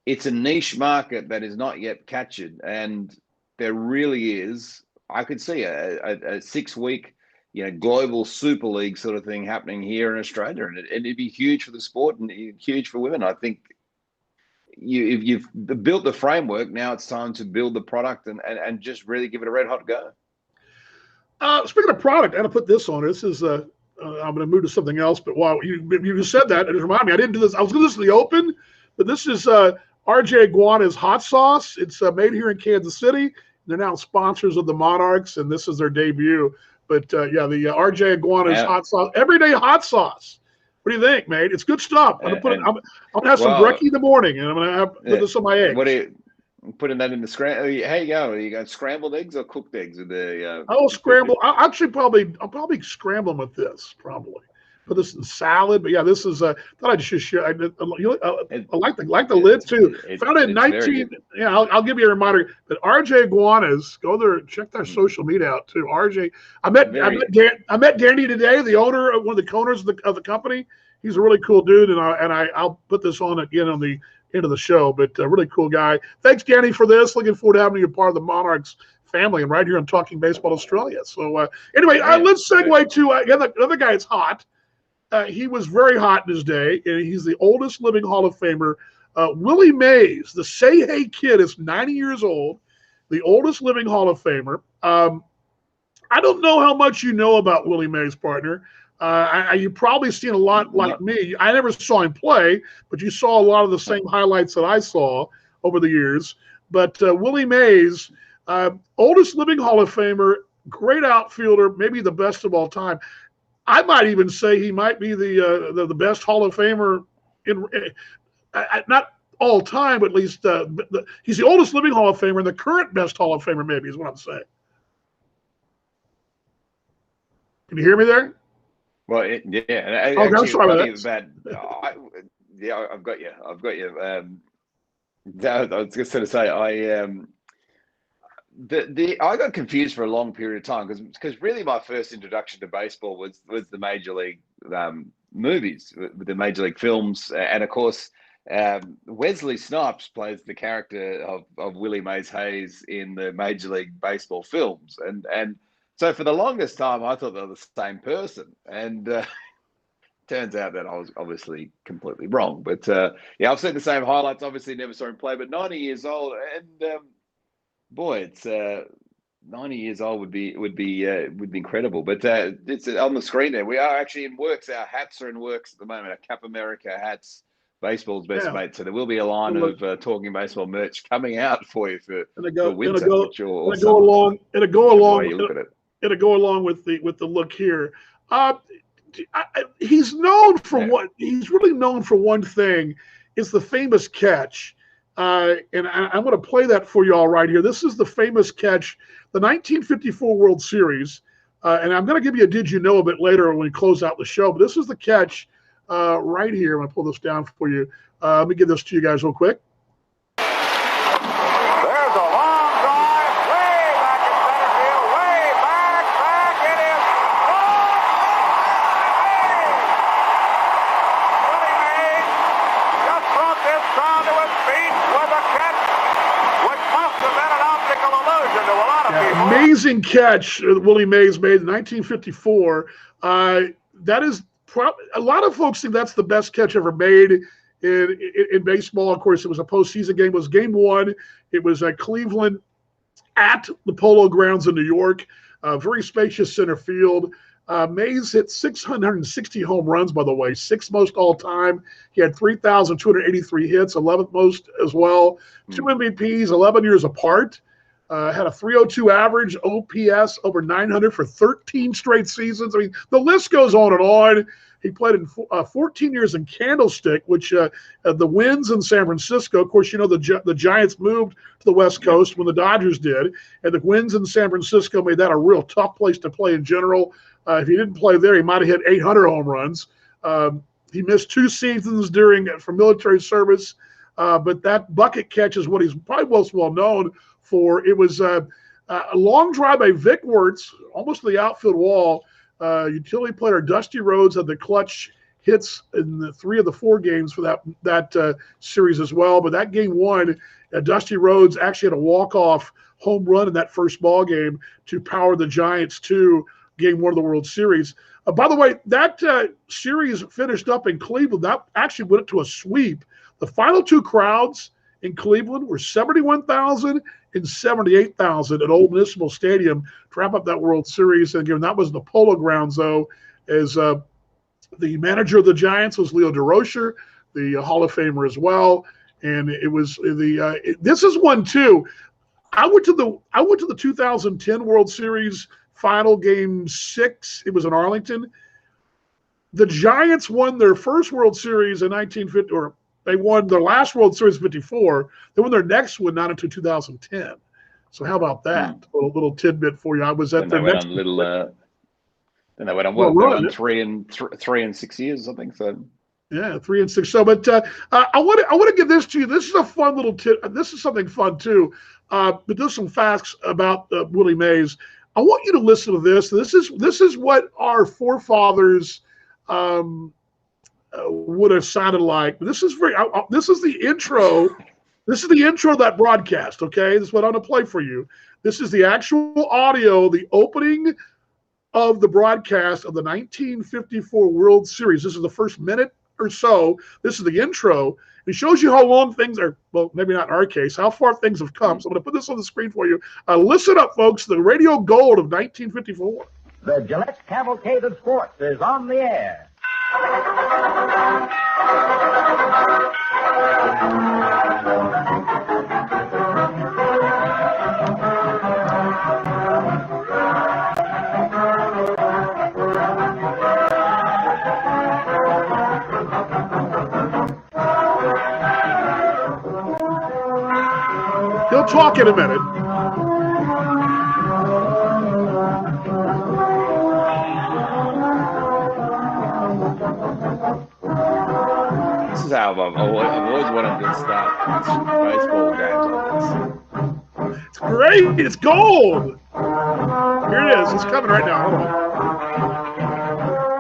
it's a niche market that is not yet captured, and there really is. I could see a 6-week, global Super League sort of thing happening here in Australia, and it'd be huge for the sport and huge for women. I think if you've built the framework, now it's time to build the product and just really give it a red hot go. Speaking of product, I had to put this on. This is I'm going to move to something else, but while you just said that, it reminded me, I didn't do this. I was going to listen to the Open, but this is RJ Iguana's hot sauce. It's made here in Kansas City. They're now sponsors of the Monarchs, and this is their debut. But the RJ Iguana's hot sauce, everyday hot sauce. What do you think, mate? It's good stuff. I'm gonna have some brekkie in the morning, and I'm gonna put this on my eggs. What are you putting that in the scramble? How you go? Are you going scrambled eggs or cooked eggs with the? I will scramble. I'll probably scramble them with this. Probably put this in salad. But yeah, this is. Thought I'd just share. I like the lid too. Found it in 19. Yeah, I'll give you a reminder. But RJ Iguanas, go there and check their social media out too. RJ, I met Danny today, the owner of one of the owners of the company. He's a really cool dude, and I'll put this on again on the end of the show. But a really cool guy. Thanks, Danny, for this. Looking forward to having you a part of the Monarchs family and right here on Talking Baseball Australia. So anyway, let's segue to another guy that's hot. He was very hot in his day, and he's the oldest living Hall of Famer. Willie Mays, the Say Hey kid, is 90 years old, the oldest living Hall of Famer. I don't know how much you know about Willie Mays, partner. You've probably seen a lot like me. I never saw him play, but you saw a lot of the same highlights that I saw over the years. But Willie Mays, oldest living Hall of Famer, great outfielder, maybe the best of all time. I might even say he might be the best Hall of Famer in not all time, but at least he's the oldest living Hall of Famer and the current best Hall of Famer, maybe is what I'm saying. Can you hear me there? Well, yeah. I'm sorry about that. I've got you. I was just going to say I got confused for a long period of time because really my first introduction to baseball was the Major League movies, with the Major League films, and of course Wesley Snipes plays the character of Willie Mays Hayes in the Major League Baseball films, and so for the longest time I thought they were the same person, and turns out that I was obviously completely wrong. But I've seen the same highlights. Obviously, never saw him play, but 90 years old, and boy, it's 90 years old would be incredible. But it's on the screen there. We are actually in works. Our hats are in works at the moment. Our Cap America hats, baseball's best mate. So there will be a line of Talking Baseball merch coming out for you for winter. It'll go along with the look here. He's known for he's really known for one thing. It's the famous catch. And I'm going to play that for you all right here. This is the famous catch, the 1954 World Series. And I'm going to give you a did you know a bit later when we close out the show. But this is the catch right here. I'm going to pull this down for you. Let me give this to you guys real quick. There's a long drive way back in center field, way back. It is Willie Mays just brought this crowd to its feet with a catch which must have been an optical illusion to a lot of people. Amazing catch Willie Mays made in 1954. That is a lot of folks think that's the best catch ever made in baseball. Of course, it was a postseason game. It was game one. It was at Cleveland at the Polo Grounds in New York. Very spacious center field. Mays hit 660 home runs, by the way, sixth most all time. He had 3,283 hits, 11th most as well. Two MVPs, 11 years apart. Had a 302 average, OPS over 900 for 13 straight seasons. I mean, the list goes on and on. He played in 14 years in Candlestick, which the Winds in San Francisco. Of course, you know the Giants moved to the West Coast when the Dodgers did, and the Winds in San Francisco made that a real tough place to play in general. If he didn't play there, he might have hit 800 home runs. He missed 2 seasons for military service, but that bucket catch is what he's probably most well known for. It was a long drive by Vic Wertz, almost to the outfield wall. Utility player Dusty Rhodes had the clutch hits in the 3 of the 4 games for that series as well. But that game 1, Dusty Rhodes actually had a walk-off home run in that first ball game to power the Giants to Game 1 of the World Series. By the way, that series finished up in Cleveland. That actually went to a sweep. The final 2 crowds in Cleveland were 71,000 and 78,000 at Old Municipal Stadium to wrap up that World Series. And again, that was the Polo Grounds, though, as the manager of the Giants was Leo DeRocher, the Hall of Famer as well. And it was this is one too. I went to the 2010 World Series final, Game 6. It was in Arlington. The Giants won their first World Series in 1950, or they won their last World Series in 54. They won their next one not until 2010. So how about that? A little tidbit for you. I was at their next. Then they went on 3 and 6 years, I think. So yeah, 3 and 6. So, but I want to give this to you. This is a fun little this is something fun too. But there's some facts about Willie Mays. I want you to listen to this. This is what our forefathers would have sounded like. This is this is the intro. This is the intro of that broadcast. Okay, this is what I'm going to play for you. This is the actual audio, the opening of the broadcast of the 1954 World Series. This is the first minute or so. This is the intro. It shows you how long things are, well, maybe not in our case, how far things have come. So I'm going to put this on the screen for you. Listen up, folks. The radio gold of 1954. The Gillette Cavalcade of Sports is on the air. He'll talk in a minute. this is how I've always wanted to start baseball games like this. It's great. It's gold. Here it is. It's coming right now. Hold on.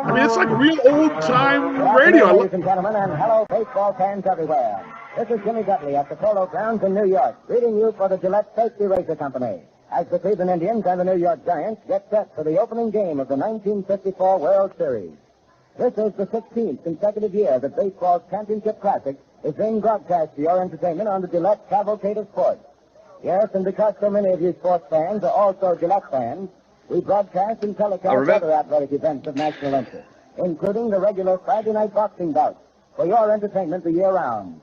I mean, it's like real old-time radio. Ladies and gentlemen, and hello, baseball fans everywhere. This is Jimmy Dudley at the Polo Grounds in New York, greeting you for the Gillette Safety Razor Company, as the Cleveland Indians and the New York Giants get set for the opening game of the 1954 World Series. This is the 16th consecutive year that baseball's championship classic is being broadcast to your entertainment on the Gillette Cavalcade of Sports. Yes, and because so many of you sports fans are also Gillette fans, we broadcast and telecast other athletic events of national interest, including the regular Friday night boxing bouts, for your entertainment the year round.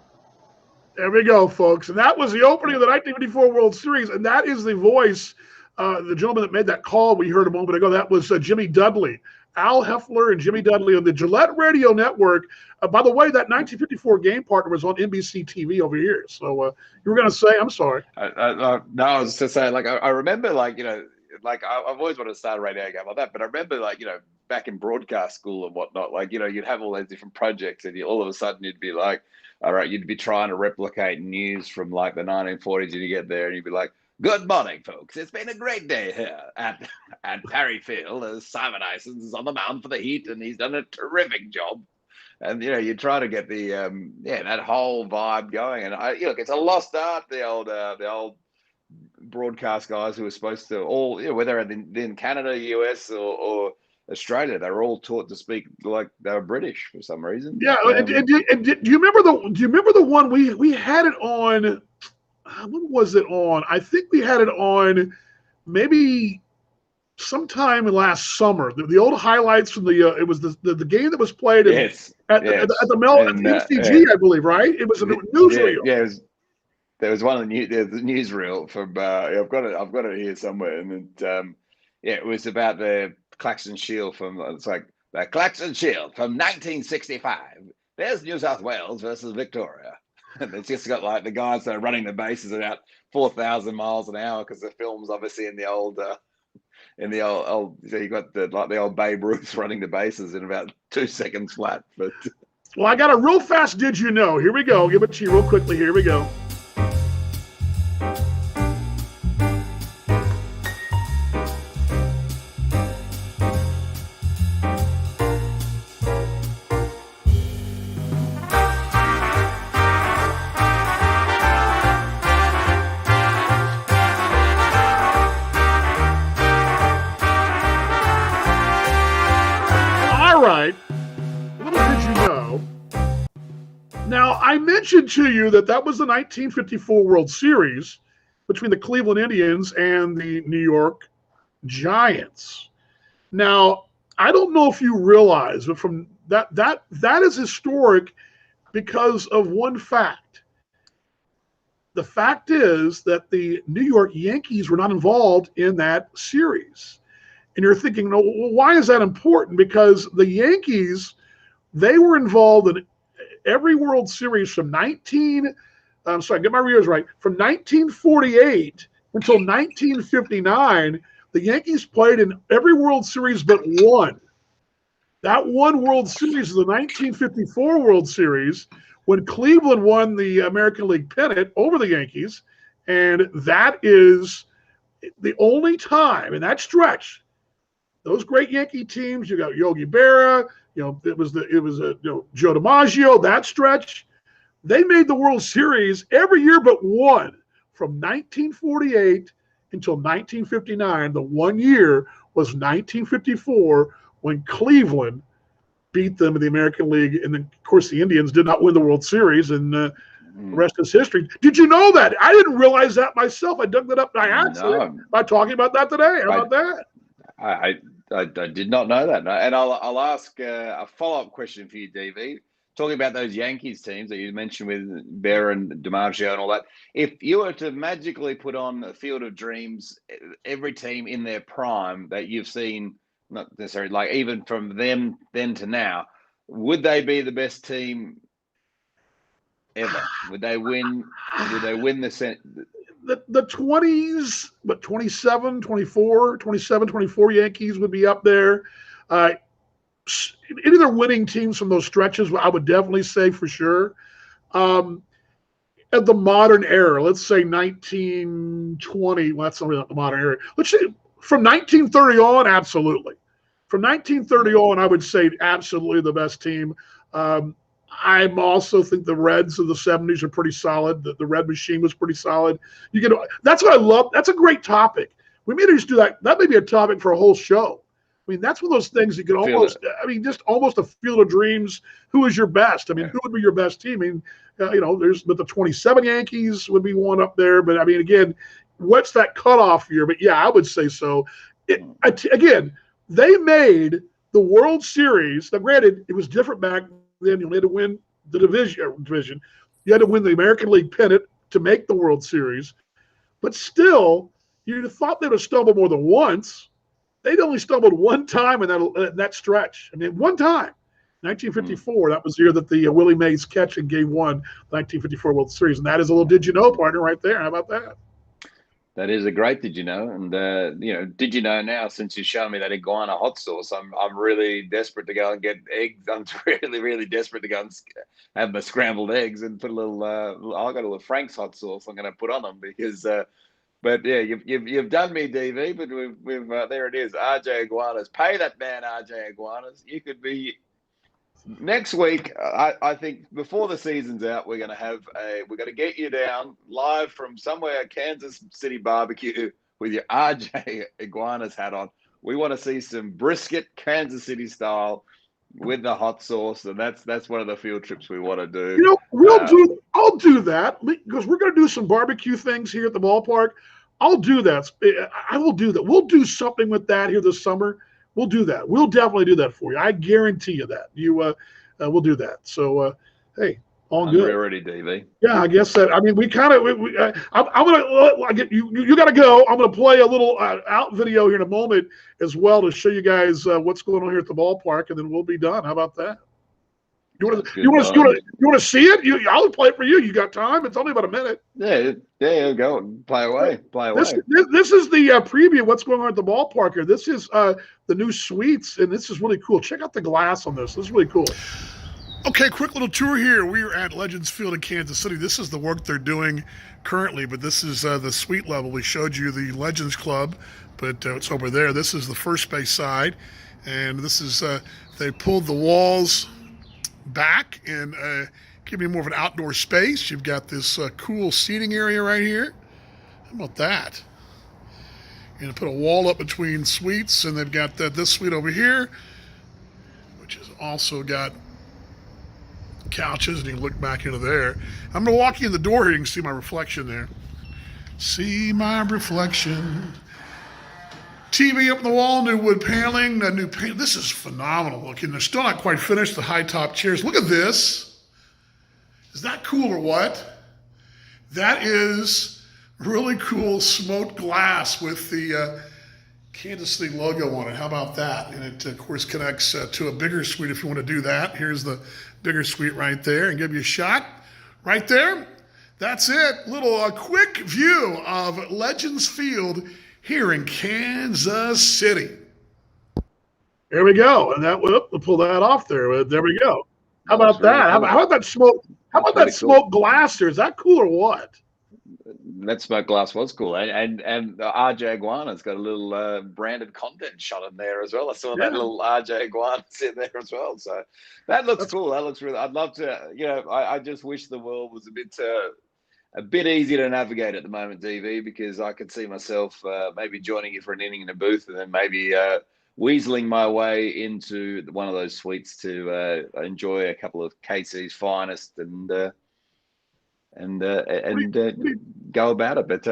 There we go, folks. And that was the opening of the 1954 World Series, and that is the voice, the gentleman that made that call we heard a moment ago. That was Jimmy Dudley. Al Heffler and Jimmy Dudley on the Gillette Radio Network. By the way, that 1954 game partner was on NBC TV over here. So you were going to say, I'm sorry. No, I was just saying, like, I remember, like, you know, like I've always wanted to start a radio game like that, but I remember, like, you know, back in broadcast school and whatnot, like, you know, you'd have all those different projects and all of a sudden you'd be like, all right, you'd be trying to replicate news from like the 1940s and you get there and you'd be like, good morning, folks. It's been a great day here at Perry Field as Simon Isons is on the mound for the Heat and he's done a terrific job. And, you know, you try to get the, that whole vibe going. And look, it's a lost art, the old broadcast guys who were supposed to all, you know, whether in Canada, US or Australia, they were all taught to speak like they were British for some reason. Yeah, and do you remember the one we had it on? When was it on? I think we had it on maybe sometime last summer. The old highlights from it was the game that was played at the HCG, I believe, right? It was a newsreel. Yeah, there was one of the newsreel from I've got it here somewhere, and it was about the Claxton Shield from it's like The Claxon Shield from 1965. There's New South Wales versus Victoria. And it's just got like the guys that are running the bases about 4,000 miles an hour because the film's obviously in the old, so you got the old Babe Ruth running the bases in about 2 seconds flat. But well, I got a real fast did you know. Here we go. Give it to you real quickly. Here we go. Now, I mentioned to you that was the 1954 World Series between the Cleveland Indians and the New York Giants. Now, I don't know if you realize, but from that is historic because of one fact. The fact is that the New York Yankees were not involved in that series. And you're thinking, well, why is that important? Because the Yankees, they were involved in every World Series from 1948 until 1959. The Yankees played in every World Series but one. That one World Series is the 1954 World Series when Cleveland won the American League pennant over the Yankees. And that is the only time in that stretch, those great Yankee teams, you got Yogi Berra, it was Joe DiMaggio, that stretch. They made the World Series every year but one from 1948 until 1959. The 1 year was 1954 when Cleveland beat them in the American League. And then, of course, the Indians did not win the World Series, and the rest is history. Did you know that? I didn't realize that myself. I dug that up by accident by talking about that today. How about that? I did not know that. And I'll ask a follow-up question for you, DV. Talking about those Yankees teams that you mentioned with Bear and DiMaggio and all that, if you were to magically put on a Field of Dreams, every team in their prime that you've seen, not necessarily like even from them then to now, would they be the best team ever? Would they win the 20s, but 27, 24 Yankees would be up there. Any of their winning teams from those stretches, I would definitely say for sure. At the modern era, let's say 1920, well, that's not the modern era. Let's say from 1930 on, absolutely. From 1930 on, I would say absolutely the best team. I also think the Reds of the 70s are pretty solid. The Red Machine was pretty solid. That's what I love. That's a great topic. We may just do that. That may be a topic for a whole show. I mean, that's one of those things you can almost, just almost a Field of Dreams. Who is your best? I mean, who would be your best team? I mean, but the 27 Yankees would be one up there. But I mean, again, what's that cutoff year? But yeah, I would say so. Again, they made the World Series. Now, granted, it was different back then. You had to win the division. You had to win the American League pennant to make the World Series. But still, you'd have thought they'd have stumbled more than once. They'd only stumbled one time in that stretch. I mean, one time. 1954, that was the year that the Willie Mays catch in Game 1, 1954 World Series. And that is a little did you know, partner, right there. How about that? That is a great did you know. And, did you know now, since you've shown me that iguana hot sauce, I'm really desperate to go and get eggs. I'm really, really desperate to go and have my scrambled eggs and put a little, I've got a little Frank's hot sauce I'm going to put on them because, but yeah, you've done me, DV, but we've there it is, RJ Iguanas. Pay that man, RJ Iguanas. You could be next week. I think before the season's out, we're going to get you down live from somewhere, Kansas City barbecue with your RJ Iguanas hat on. We want to see some brisket, Kansas City style, with the hot sauce, and that's one of the field trips we want to do. I'll do that because we're going to do some barbecue things here at the ballpark. I'll do that. I will do that. We'll do something with that here this summer. We'll do that. We'll definitely do that for you. I guarantee you that. We'll do that. So, hey, All Hungry good. already, DV. Yeah, I guess that. I mean, we kind of. I'm gonna get you. You got to go. I'm gonna play a little out video here in a moment as well to show you guys what's going on here at the ballpark, and then we'll be done. How about that? You want to see it? I'll play it for you. You got time? It's only about a minute. Yeah. Go play away. This is the preview of what's going on at the ballpark here. This is the new suites, and this is really cool. Check out the glass on this. This is really cool. Okay, quick little tour here. We are at Legends Field in Kansas City. This is the work they're doing currently, but this is the suite level. We showed you the Legends Club, but it's over there. This is the first base side, and this is they pulled the walls back and give you more of an outdoor space. You've got this cool seating area right here. How about that? And put a wall up between suites, and they've got this suite over here, which has also got couches, and you can look back into there. I'm going to walk you in the door here. You can see my reflection there. See my reflection. TV up on the wall, new wood paneling, new paint. This is phenomenal looking. They're still not quite finished, the high top chairs. Look at this. Is that cool or what? That is really cool smoked glass with the Kansas City logo on it. How about that? And it, of course, connects to a bigger suite if you want to do that. Here's the bigger suite right there, and give you a shot right there. That's it. Little quick view of Legends Field here in Kansas City. There we go. And that we'll pull that off there. There we go. How about that? Cool. How about that smoke? How about that smoked glass there? Is that cool or what? That smoked glass was cool, and the RJ Iguana's got a little branded content shot in there as well. I saw that little RJ Iguana in there as well. So that looks cool. That looks really. I'd love to. I just wish the world was a bit easier to navigate at the moment, DV, because I could see myself maybe joining you for an inning in a booth, and then maybe weaseling my way into one of those suites to enjoy a couple of KC's finest and go about it. But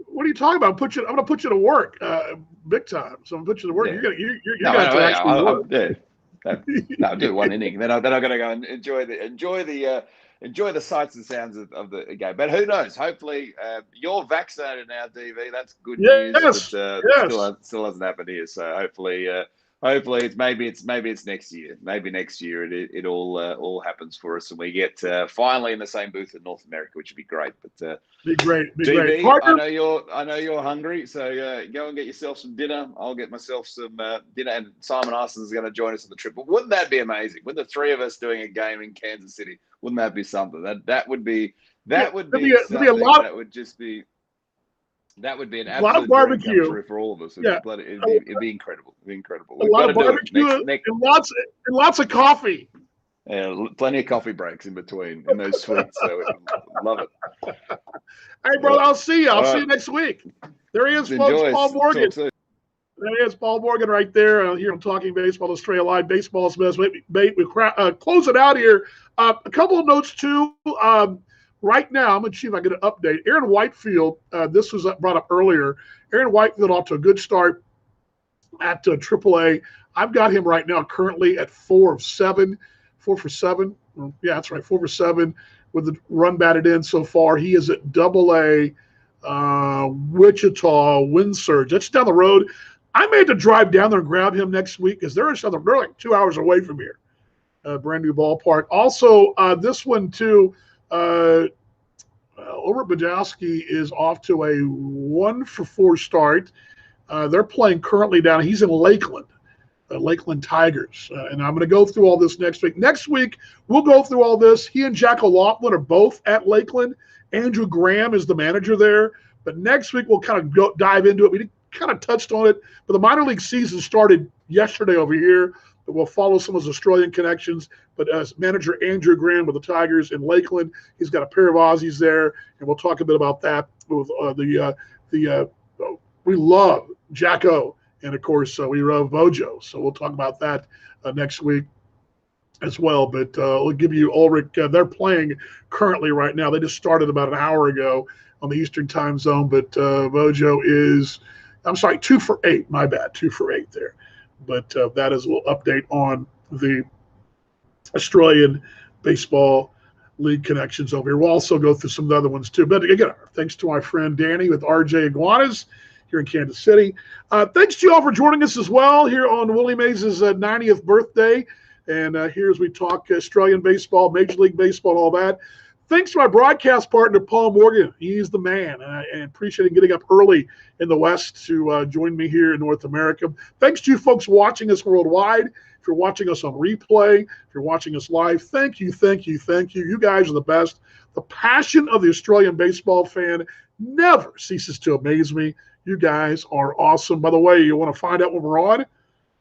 what are you talking about? I'm going to put you to work, big time. So I'm going to put you to work. Yeah. You got to actually work. No, I'll do one inning. Then I'm going to go and enjoy the sights and sounds of the game. But who knows? Hopefully, you're vaccinated now, DV. That's good news. But still hasn't happened here. So hopefully it's maybe it's next year. Maybe next year it all happens for us, and we get finally in the same booth in North America, which would be great. But be great. DV, Parker? I know you're hungry, so go and get yourself some dinner. I'll get myself some dinner, and Simon Arsons is going to join us on the trip. But wouldn't that be amazing? With the three of us doing a game in Kansas City, wouldn't that be something? That would be something that would just be. That would be an absolute lot of barbecue for all of us. It'd be incredible. It'd be incredible. A lot of barbecue and lots of coffee. Yeah, plenty of coffee breaks in between in those suites. So love it. Hey, brother, I'll see you. I'll see you next week. There he is, folks. Paul Morgan. There he is, Paul Morgan, right there. Here on Talking Baseball, Australia Live. Baseball's best mate. We close it out here. A couple of notes too. Right now, I'm going to see if I get an update. Aaron Whitefield, this was brought up earlier. Aaron Whitefield off to a good start at AAA. I've got him right now currently at 4 for 7. Yeah, that's right, 4 for 7 with the run batted in so far. He is at AA, Wichita, Wind Surge. That's down the road. I may have to drive down there and grab him next week because they're like 2 hours away from here. Brand new ballpark. Also, this one too. Over at Badowski is off to a 1 for 4 start. They're playing currently down. He's in Lakeland, Lakeland Tigers. And I'm going to go through all this next week. Next week, we'll go through all this. He and Jack O'Loughlin are both at Lakeland. Andrew Graham is the manager there. But next week, we'll kind of dive into it. We kind of touched on it. But the minor league season started yesterday over here. But we'll follow some of his Australian connections. But as manager Andrew Graham with the Tigers in Lakeland, he's got a pair of Aussies there, and we'll talk a bit about that. With we love Jacko, and of course we love Bojo. So we'll talk about that next week as well. But we'll give you Ulrich. They're playing currently right now. They just started about an hour ago on the Eastern Time Zone. But Bojo is, 2 for 8. My bad, 2 for 8 there. But that is a little update on the Australian baseball league connections over here. We'll also go through some of the other ones too. But again, thanks to my friend Danny with RJ Iguanas here in Kansas City. Thanks to you all for joining us as well here on Willie Mays' 90th birthday. And here as we talk Australian baseball, Major League Baseball, and all that. Thanks to my broadcast partner, Paul Morgan. He's the man, and appreciate him getting up early in the West to join me here in North America. Thanks to you folks watching us worldwide. If you're watching us on replay, if you're watching us live, thank you, thank you, thank you. You guys are the best. The passion of the Australian baseball fan never ceases to amaze me. You guys are awesome. By the way, you want to find out when we're on?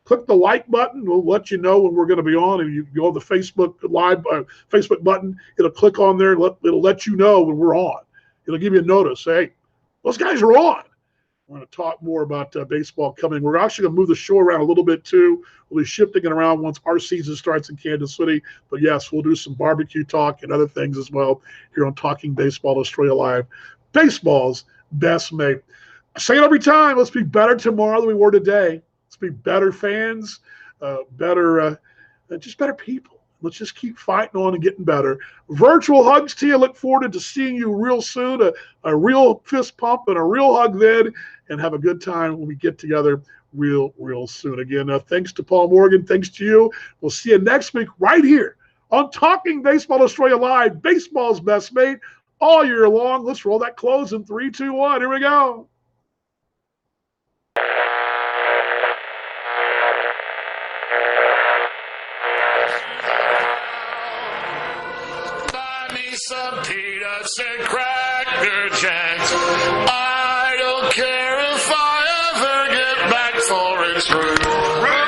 Click the like button. We'll let you know when we're going to be on. And you go to the Facebook live Facebook button. It'll click on there. It'll let you know when we're on. It'll give you a notice. Hey, those guys are on. We're going to talk more about baseball coming. We're actually going to move the show around a little bit too. We'll be shifting it around once our season starts in Kansas City. But yes, we'll do some barbecue talk and other things as well here on Talking Baseball Australia Live. Baseball's best mate. I say it every time. Let's be better tomorrow than we were today. Let's be better fans, just better people. Let's just keep fighting on and getting better. Virtual hugs to you. Look forward to seeing you real soon. A real fist pump and a real hug then. And have a good time when we get together real soon. Again, thanks to Paul Morgan. Thanks to you. We'll see you next week right here on Talking Baseball Australia Live. Baseball's best mate all year long. Let's roll that close in 3, 2, 1. Here we go. Some peanuts and cracker jacks. I don't care if I ever get back for its root.